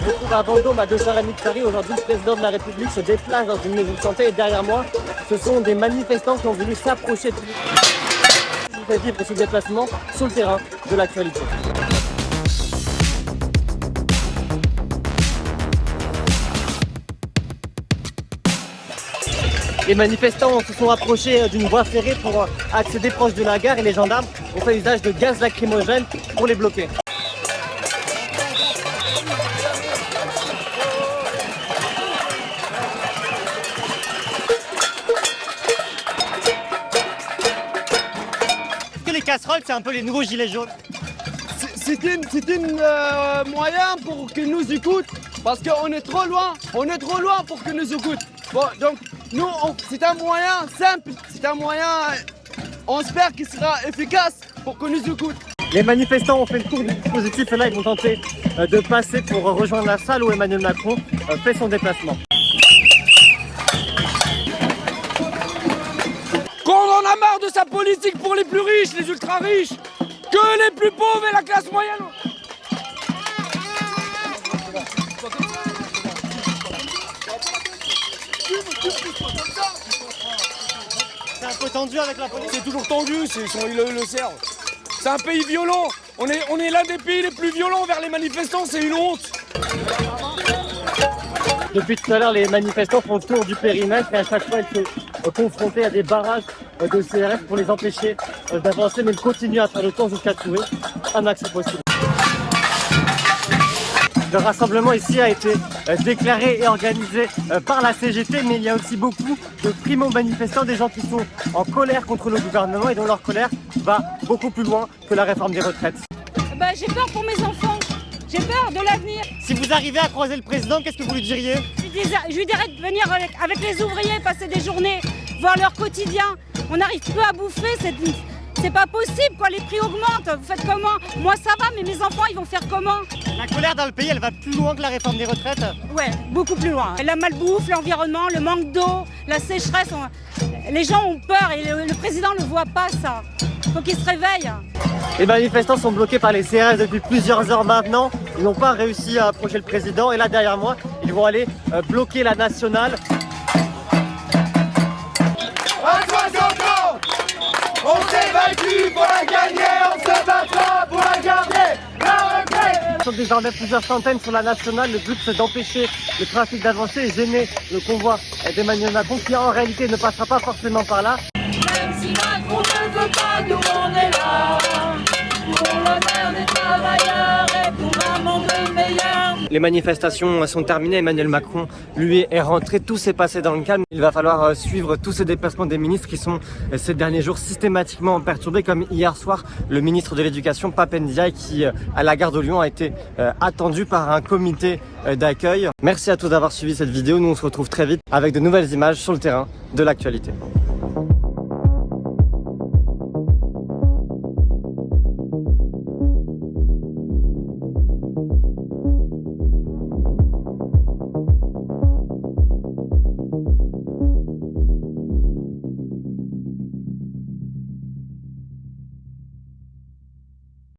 Je me trouve à Vendôme, à 2h30 de Paris. Aujourd'hui, le président de la République se déplace dans une maison de santé et derrière moi, ce sont des manifestants qui ont voulu s'approcher de lui. Je vous fais vivre ce déplacement sur le terrain de l'actualité. Les manifestants se sont approchés d'une voie ferrée pour accéder proche de la gare et les gendarmes ont fait usage de gaz lacrymogène pour les bloquer. Est-ce que les casseroles, c'est un peu les nouveaux gilets jaunes? C'est un moyen pour qu'ils nous écoutent parce qu'on est trop loin pour qu'ils nous écoutent. Bon, donc nous, c'est un moyen simple, c'est un moyen, on espère qu'il sera efficace pour qu'on nous écoute. Les manifestants ont fait le tour du dispositif et là ils vont tenter de passer pour rejoindre la salle où Emmanuel Macron fait son déplacement. Qu'on en a marre de sa politique pour les plus riches, les ultra riches, que les plus pauvres et la classe moyenne. C'est un peu tendu avec la police. C'est toujours tendu, ils le servent. C'est un pays violent. On est l'un des pays les plus violents envers les manifestants, c'est une honte. Depuis tout à l'heure, les manifestants font le tour du périmètre et à chaque fois, ils sont confrontés à des barrages de CRS pour les empêcher d'avancer, mais ils continuent à faire le tour jusqu'à trouver un accès possible. Le rassemblement ici a été déclaré et organisé par la CGT, mais il y a aussi beaucoup de primo-manifestants, des gens qui sont en colère contre le gouvernement et dont leur colère va beaucoup plus loin que la réforme des retraites. J'ai peur pour mes enfants, j'ai peur de l'avenir. Si vous arrivez à croiser le président, qu'est-ce que vous lui diriez? Je lui dirais de venir avec les ouvriers, passer des journées, voir leur quotidien. On n'arrive plus à bouffer, c'est pas possible quoi, les prix augmentent, vous faites comment? Moi ça va, mais mes enfants ils vont faire comment? La colère dans le pays, elle va plus loin que la réforme des retraites? Ouais, beaucoup plus loin. La malbouffe, l'environnement, le manque d'eau, la sécheresse, les gens ont peur et le président ne le voit pas ça. Faut qu'il se réveille. Les manifestants sont bloqués par les CRS depuis plusieurs heures maintenant. Ils n'ont pas réussi à approcher le président et là derrière moi, ils vont aller bloquer la nationale. À 60 ans, on s'est battu pour la gagner, on se battra pour la garder, la retraite. Ils sont désormais plusieurs centaines sur la nationale. Le but c'est d'empêcher le trafic d'avancer et gêner le convoi d'Emmanuel Macron qui en réalité ne passera pas forcément par là. Même si Macron ne veut pas, nous on est là. Pour l'honneur des travailleurs et pour un monde meilleur. Les manifestations sont terminées, Emmanuel Macron lui est rentré, tout s'est passé dans le calme. Il va falloir suivre tous ces déplacements des ministres qui sont ces derniers jours systématiquement perturbés, comme hier soir le ministre de l'Éducation Pape Ndiaye qui à la gare de Lyon a été attendu par un comité d'accueil. Merci à tous d'avoir suivi cette vidéo, nous on se retrouve très vite avec de nouvelles images sur le terrain de l'actualité.